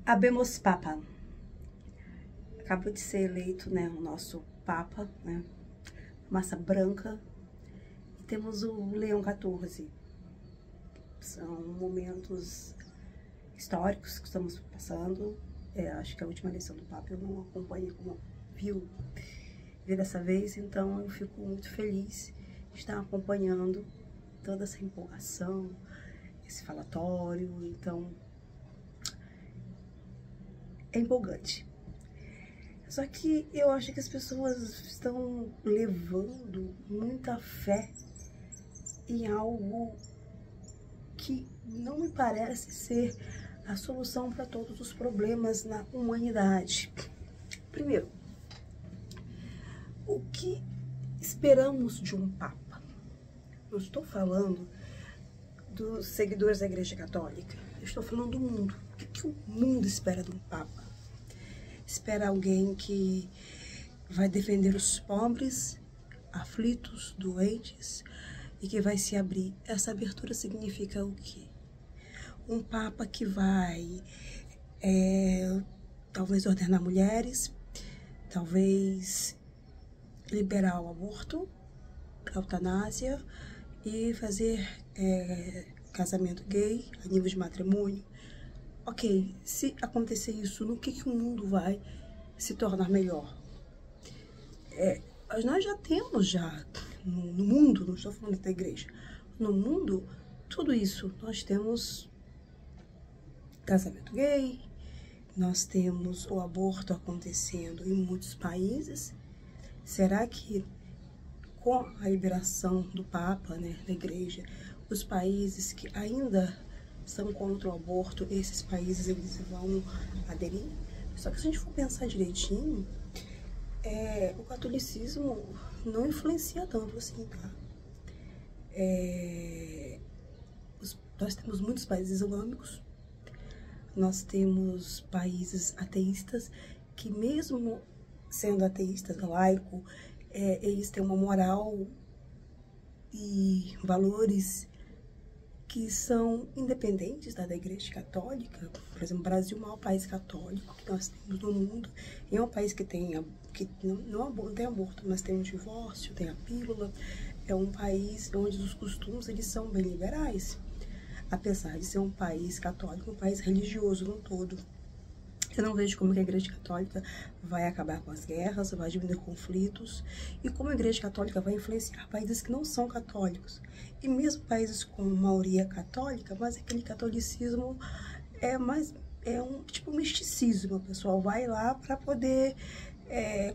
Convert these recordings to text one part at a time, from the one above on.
Habemos Papa. Acabou de ser eleito, né, o nosso Papa, né? Massa branca. E temos o Leão XIV. São momentos históricos que estamos passando. Acho que a última eleição do Papa eu não acompanhei como vi dessa vez, então eu fico muito feliz de estar acompanhando toda essa empolgação, esse falatório. Então é empolgante. Só que eu acho que as pessoas estão levando muita fé em algo que não me parece ser a solução para todos os problemas na humanidade. Primeiro, o que esperamos de um Papa? Eu estou falando dos seguidores da Igreja Católica. Eu estou falando do mundo. O que o mundo espera de um Papa? Espera alguém que vai defender os pobres, aflitos, doentes e que vai se abrir. Essa abertura significa o quê? Um Papa que vai talvez ordenar mulheres, talvez liberar o aborto, a eutanásia e fazer casamento gay a nível de matrimônio. Ok, se acontecer isso, no que o mundo vai se tornar melhor? Nós já temos no mundo, não estou falando da igreja, no mundo, tudo isso. Nós temos casamento gay, nós temos o aborto acontecendo em muitos países. Será que com a liberação do Papa, né, da igreja, os países que ainda são contra o aborto, esses países eles vão aderir? Só que se a gente for pensar direitinho, o catolicismo não influencia tanto assim, tá? Nós temos muitos países islâmicos, nós temos países ateístas que, mesmo sendo ateístas, laico, eles têm uma moral e valores que são independentes da Igreja Católica. Por exemplo, o Brasil é o maior país católico que nós temos no mundo. E é um país que não tem aborto, mas tem o divórcio, tem a pílula. É um país onde os costumes eles são bem liberais, apesar de ser um país católico, um país religioso no todo. Eu não vejo como que a Igreja Católica vai acabar com as guerras, vai diminuir conflitos, e como a Igreja Católica vai influenciar países que não são católicos. E mesmo países com maioria católica, mas aquele catolicismo é um tipo misticismo. O pessoal vai lá para poder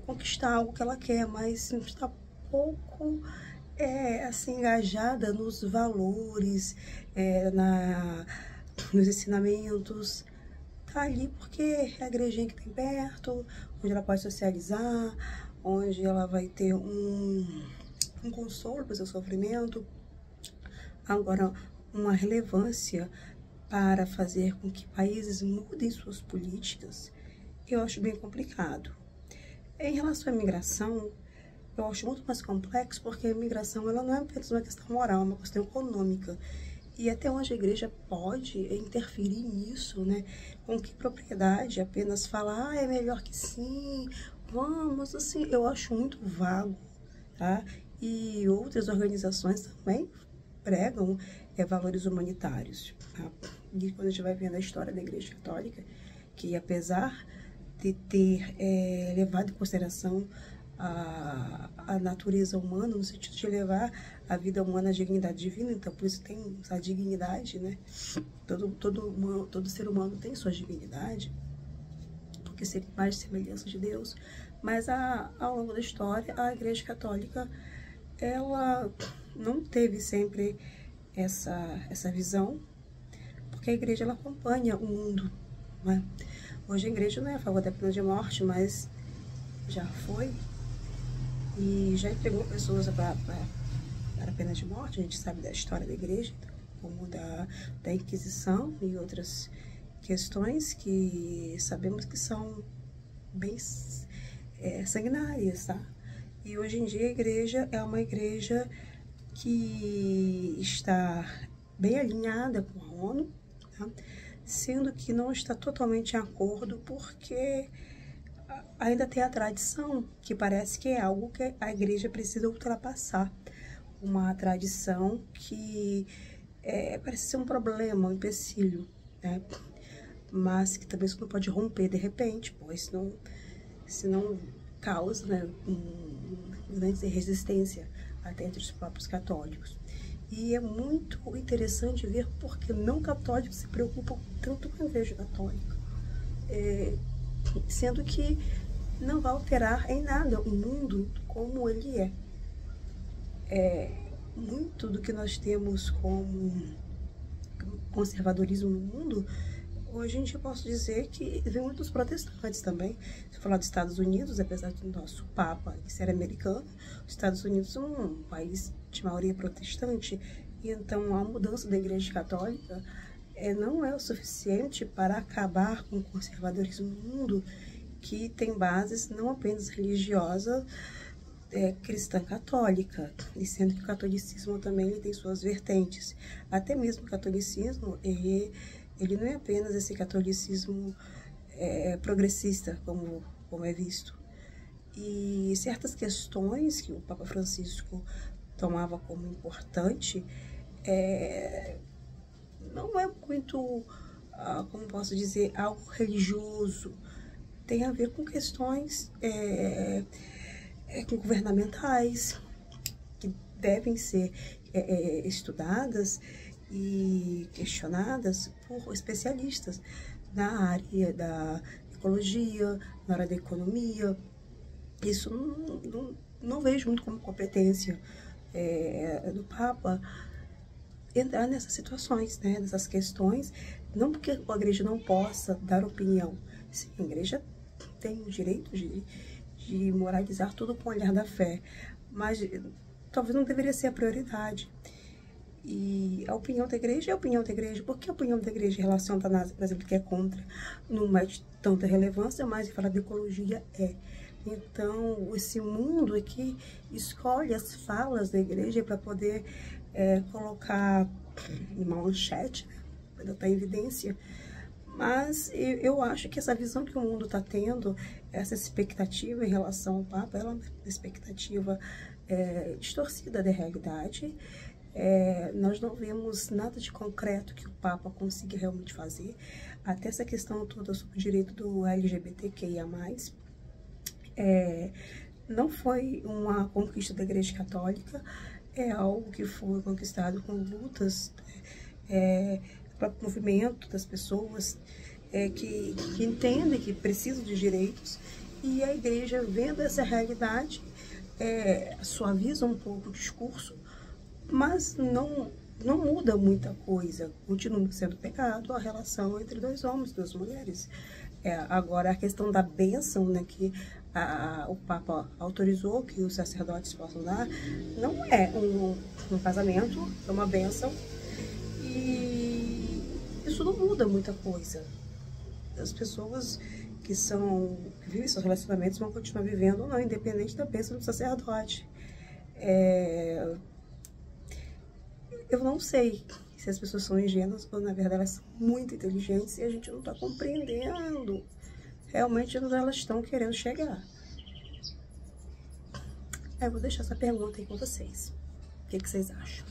conquistar algo que ela quer, mas está pouco assim, engajada nos valores, nos ensinamentos. Tá ali porque é a igrejinha que tem perto, onde ela pode socializar, onde ela vai ter um consolo para o seu sofrimento. Agora, uma relevância para fazer com que países mudem suas políticas, eu acho bem complicado. Em relação à imigração, eu acho muito mais complexo, porque a imigração ela não é apenas uma questão moral, é uma questão econômica. E até onde a igreja pode interferir nisso, né? Com que propriedade? Apenas falar, é melhor que sim, vamos, assim, eu acho muito vago, tá? E outras organizações também pregam valores humanitários, tá? E quando a gente vai vendo a história da Igreja Católica, que apesar de ter levado em consideração a natureza humana, no sentido de levar a vida humana à dignidade divina, então por isso tem a dignidade, né? Todo ser humano tem sua dignidade, porque seria mais semelhança de Deus. Mas ao longo da história, a Igreja Católica, ela não teve sempre essa visão, porque a igreja ela acompanha o mundo, né? Hoje a igreja não é a favor da pena de morte, mas já foi e já entregou pessoas para a pena de morte. A gente sabe da história da igreja, como da Inquisição e outras questões que sabemos que são bem sanguinárias, tá? E hoje em dia a igreja é uma igreja que está bem alinhada com a ONU, tá? sendo que não está totalmente em acordo, porque ainda tem a tradição, que parece que é algo que a igreja precisa ultrapassar. Uma tradição que parece ser um problema, um empecilho, né? Mas que também isso não pode romper de repente, pois senão causa, né, grande resistência até entre os próprios católicos. E é muito interessante ver porque não católicos se preocupam tanto com a igreja católica, sendo que não vai alterar em nada o mundo como ele é. Muito do que nós temos como conservadorismo no mundo, hoje a gente pode dizer que vem muito dos protestantes também. Se falar dos Estados Unidos, apesar do nosso Papa ser americano, os Estados Unidos são um país de maioria protestante, e então a mudança da Igreja Católica não é o suficiente para acabar com o conservadorismo no mundo, que tem bases não apenas religiosas, cristã católica, e sendo que o catolicismo também ele tem suas vertentes. Até mesmo o catolicismo, ele não é apenas esse catolicismo progressista, como é visto. E certas questões que o Papa Francisco tomava como importante, não é muito, como posso dizer, algo religioso. Tem a ver com questões governamentais, que devem ser estudadas e questionadas por especialistas na área da ecologia, na área da economia. Isso não vejo muito como competência do Papa entrar nessas situações, né, nessas questões, não porque a igreja não possa dar opinião. Sim, a igreja tem o direito de moralizar tudo com o olhar da fé, mas talvez não deveria ser a prioridade. E a opinião da igreja é a opinião da igreja. Por que a opinião da igreja em relação à eutanásia, por exemplo, que é contra, não é de tanta relevância, mas em falar de ecologia Então, esse mundo aqui escolhe as falas da igreja para poder colocar uma manchete, né, para botar em evidência. Mas eu acho que essa visão que o mundo está tendo, essa expectativa em relação ao Papa, ela é uma expectativa distorcida da realidade. Nós não vemos nada de concreto que o Papa consiga realmente fazer. Até essa questão toda sobre o direito do LGBTQIA+, não foi uma conquista da Igreja Católica, é algo que foi conquistado com lutas, o próprio movimento das pessoas que entendem que precisam de direitos, e a Igreja, vendo essa realidade, suaviza um pouco o discurso, mas não muda muita coisa, continua sendo pecado a relação entre dois homens, duas mulheres. Agora, a questão da bênção, né, que o Papa autorizou que os sacerdotes possam dar, não é um casamento, é uma bênção, e isso não muda muita coisa. As pessoas que vivem seus relacionamentos vão continuar vivendo ou não, independente da bênção do sacerdote. Eu não sei se as pessoas são ingênuas ou, na verdade, elas são muito inteligentes e a gente não está compreendendo realmente onde elas estão querendo chegar. Eu vou deixar essa pergunta aí com vocês. O que vocês acham?